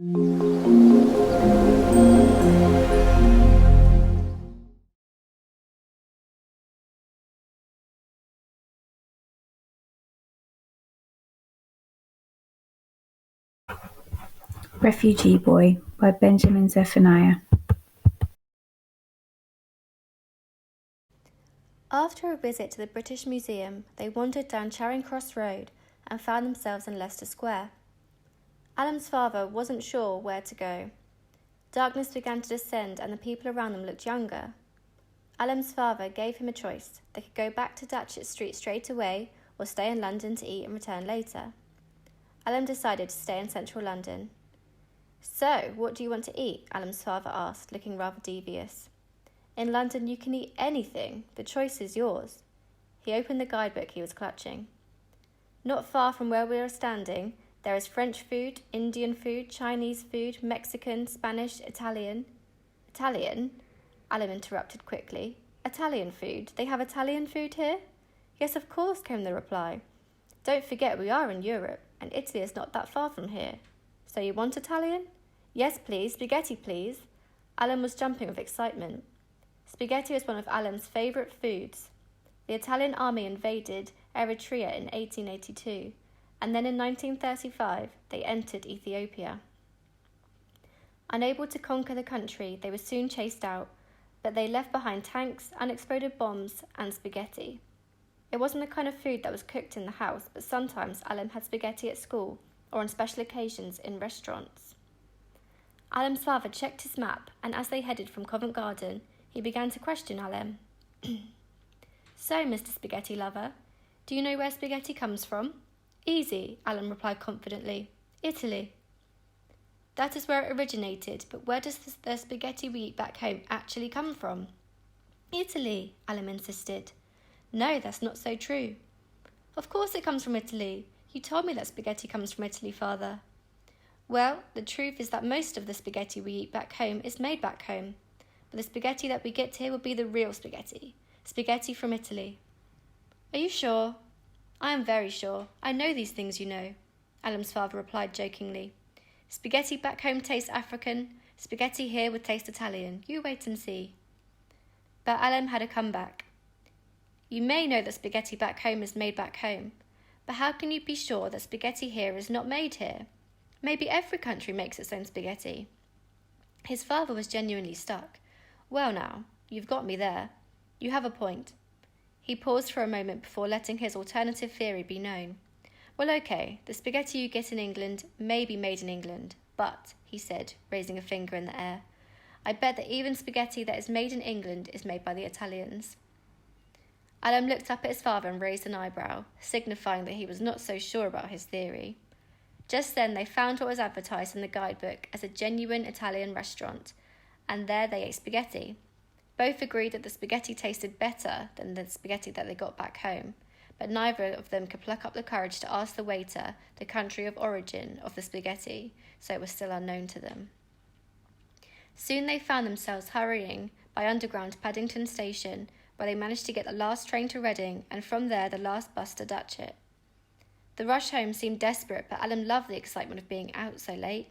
Refugee Boy by Benjamin Zephaniah. After a visit to the British Museum, they wandered down Charing Cross Road and found themselves in Leicester Square. Alan's father wasn't sure where to go. Darkness began to descend and the people around them looked younger. Alan's father gave him a choice. They could go back to Datchet Street straight away or stay in London to eat and return later. Alan decided to stay in central London. "So, what do you want to eat?" Alan's father asked, looking rather devious. "In London you can eat anything. The choice is yours." He opened the guidebook he was clutching. "Not far from where we are standing, there is French food, Indian food, Chinese food, Mexican, Spanish, Italian." "Italian?" Alan interrupted quickly. "Italian food? They have Italian food here?" "Yes, of course," came the reply. "Don't forget we are in Europe, and Italy is not that far from here. So you want Italian?" "Yes, please. Spaghetti, please." Alan was jumping with excitement. Spaghetti was one of Alan's favourite foods. The Italian army invaded Eritrea in 1882, and then in 1935 they entered Ethiopia. Unable to conquer the country, they were soon chased out, but they left behind tanks, unexploded bombs, and spaghetti. It wasn't the kind of food that was cooked in the house, but sometimes Alan had spaghetti at school or on special occasions in restaurants. Alan's father checked his map, and as they headed from Covent Garden, he began to question Alan. "So, Mr. Spaghetti Lover, do you know where spaghetti comes from?" "Easy," Alan replied confidently. "Italy." "That is where it originated, but where does the spaghetti we eat back home actually come from?" "Italy," Alan insisted. "No, that's not so true." "Of course it comes from Italy. You told me that spaghetti comes from Italy, Father." "Well, the truth is that most of the spaghetti we eat back home is made back home. But the spaghetti that we get here will be the real spaghetti. Spaghetti from Italy." "Are you sure?" "I am very sure. I know these things, you know," Alan's father replied jokingly. "Spaghetti back home tastes African. Spaghetti here would taste Italian. You wait and see." But Alan had a comeback. "You may know that spaghetti back home is made back home, but how can you be sure that spaghetti here is not made here? Maybe every country makes its own spaghetti." His father was genuinely stuck. "Well now, you've got me there. You have a point." He paused for a moment before letting his alternative theory be known. "Well, okay, the spaghetti you get in England may be made in England, but," he said, raising a finger in the air, "I bet that even spaghetti that is made in England is made by the Italians." Alan looked up at his father and raised an eyebrow, signifying that he was not so sure about his theory. Just then they found what was advertised in the guidebook as a genuine Italian restaurant, and there they ate spaghetti. Both agreed that the spaghetti tasted better than the spaghetti that they got back home, but neither of them could pluck up the courage to ask the waiter the country of origin of the spaghetti, so it was still unknown to them. Soon they found themselves hurrying by underground to Paddington Station, where they managed to get the last train to Reading and from there the last bus to Datchet. The rush home seemed desperate, but Alan loved the excitement of being out so late.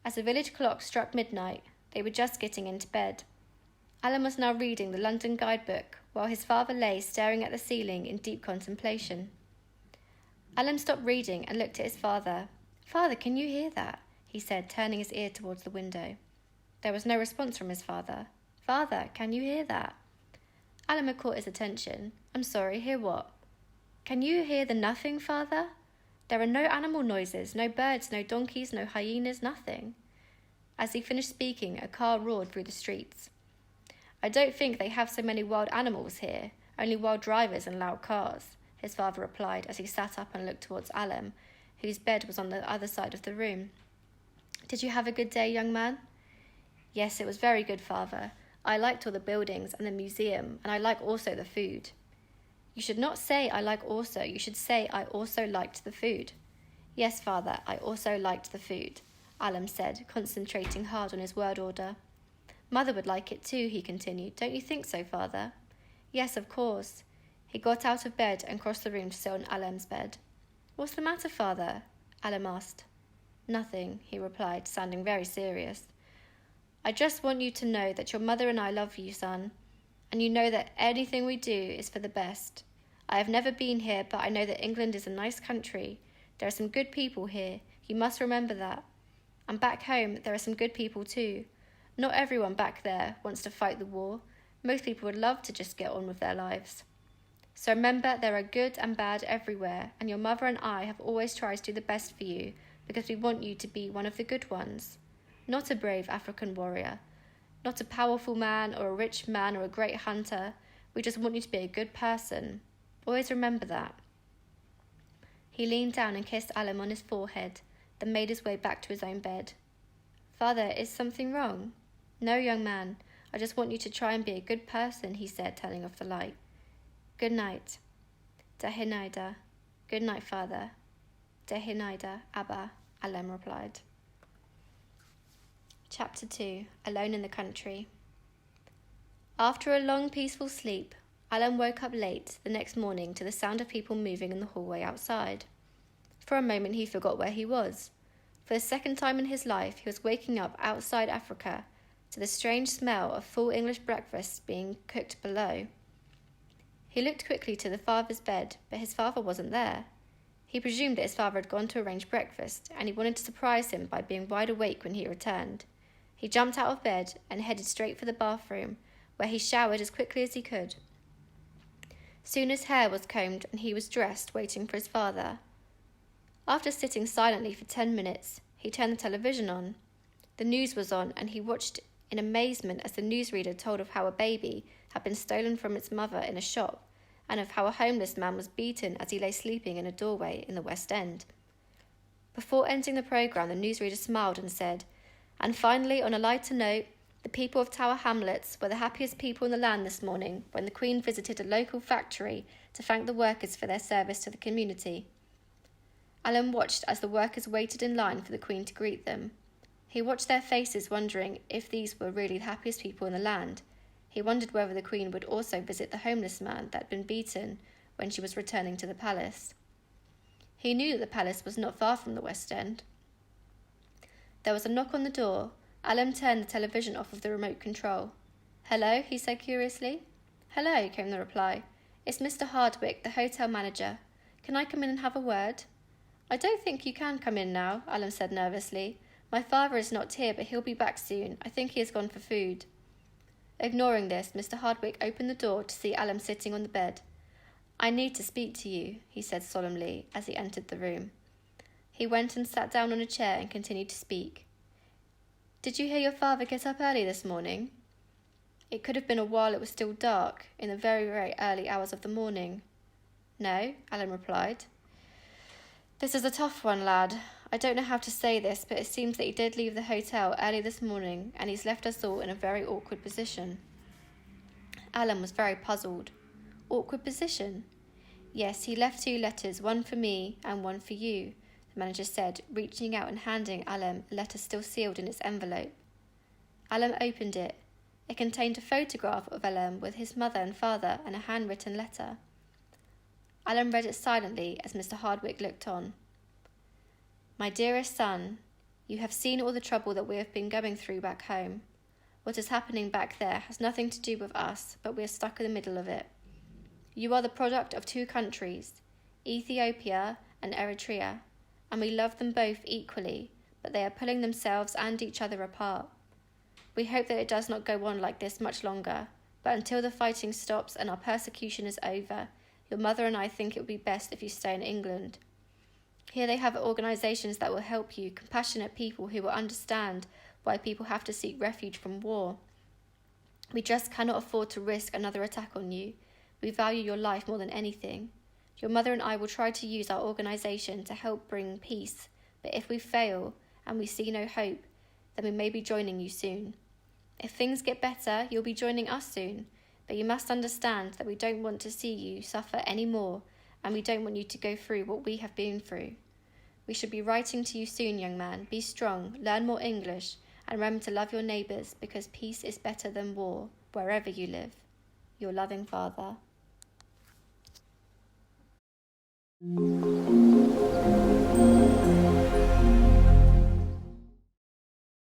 As the village clock struck midnight, they were just getting into bed. Alan was now reading the London guidebook, while his father lay staring at the ceiling in deep contemplation. Alan stopped reading and looked at his father. "Father, can you hear that?" he said, turning his ear towards the window. There was no response from his father. "Father, can you hear that?" Alan had caught his attention. "I'm sorry, hear what?" "Can you hear the nothing, Father? There are no animal noises, no birds, no donkeys, no hyenas, nothing." As he finished speaking, a car roared through the streets. "I don't think they have so many wild animals here, only wild drivers and loud cars," his father replied as he sat up and looked towards Alan, whose bed was on the other side of the room. "Did you have a good day, young man?" "Yes, it was very good, Father. I liked all the buildings and the museum, and I like also the food." "You should not say I like also, you should say I also liked the food." "Yes, Father, I also liked the food," Alan said, concentrating hard on his word order. "Mother would like it too," he continued. "Don't you think so, Father?" "Yes, of course." He got out of bed and crossed the room to sit on Alan's bed. "What's the matter, Father?" Alan asked. Nothing, he replied, sounding very serious. I just want you to know that your mother and I love you, son, and you know that anything we do is for the best. I have never been here, but I know that England is a nice country. There are some good people here. You must remember that. And back home, there are some good people too. Not everyone back there wants to fight the war. Most people would love to just get on with their lives. So remember, there are good and bad everywhere, and your mother and I have always tried to do the best for you because we want you to be one of the good ones. Not a brave African warrior, not a powerful man or a rich man or a great hunter. We just want you to be a good person. Always remember that. He leaned down and kissed Alam on his forehead, then made his way back to his own bed. Father, is something wrong? No, young man. I just want you to try and be a good person, he said, turning off the light. Good night. Dahinida. Good night, father. Dahinida, Abba, Alam replied. Chapter 2. Alone in the Country. After a long, peaceful sleep, Alam woke up late the next morning to the sound of people moving in the hallway outside. For a moment he forgot where he was. For the second time in his life, he was waking up outside Africa to the strange smell of full English breakfast being cooked below. He looked quickly to the father's bed, but his father wasn't there. He presumed that his father had gone to arrange breakfast, and he wanted to surprise him by being wide awake when he returned. He jumped out of bed and headed straight for the bathroom, where he showered as quickly as he could. Soon his hair was combed and he was dressed, waiting for his father. After sitting silently for 10 minutes, he turned the television on. The news was on, and he watched in amazement as the newsreader told of how a baby had been stolen from its mother in a shop, and of how a homeless man was beaten as he lay sleeping in a doorway in the West End. Before ending the programme, the newsreader smiled and said, "And finally, on a lighter note, the people of Tower Hamlets were the happiest people in the land this morning when the Queen visited a local factory to thank the workers for their service to the community." Alan watched as the workers waited in line for the Queen to greet them. He watched their faces, wondering if these were really the happiest people in the land. He wondered whether the Queen would also visit the homeless man that had been beaten when she was returning to the palace. He knew that the palace was not far from the West End. There was a knock on the door. Alan turned the television off of the remote control. "Hello?" he said curiously. "Hello," came the reply. "It's Mr. Hardwick, the hotel manager. Can I come in and have a word?" "I don't think you can come in now," Alan said nervously. "My father is not here, but he'll be back soon. I think he has gone for food." Ignoring this, Mr. Hardwick opened the door to see Alan sitting on the bed. "I need to speak to you," he said solemnly as he entered the room. He went and sat down on a chair and continued to speak. "Did you hear your father get up early this morning?" "It could have been a while it was still dark, in the very, very early hours of the morning." "No," Alan replied. "This is a tough one, lad. I don't know how to say this, but it seems that he did leave the hotel early this morning, and he's left us all in a very awkward position." Alan was very puzzled. Awkward position? "Yes, he left 2 letters, one for me and one for you," the manager said, reaching out and handing Alan a letter still sealed in its envelope. Alan opened it. It contained a photograph of Alan with his mother and father and a handwritten letter. Alan read it silently as Mr. Hardwick looked on. "My dearest son, you have seen all the trouble that we have been going through back home. What is happening back there has nothing to do with us, but we are stuck in the middle of it. You are the product of 2 countries, Ethiopia and Eritrea, and we love them both equally, but they are pulling themselves and each other apart. We hope that it does not go on like this much longer, but until the fighting stops and our persecution is over, your mother and I think it would be best if you stay in England. Here they have organisations that will help you, compassionate people who will understand why people have to seek refuge from war. We just cannot afford to risk another attack on you. We value your life more than anything. Your mother and I will try to use our organisation to help bring peace, but if we fail and we see no hope, then we may be joining you soon. If things get better, you'll be joining us soon, but you must understand that we don't want to see you suffer any more, and we don't want you to go through what we have been through. We should be writing to you soon, young man. Be strong, learn more English, and remember to love your neighbours, because peace is better than war, wherever you live. Your loving father."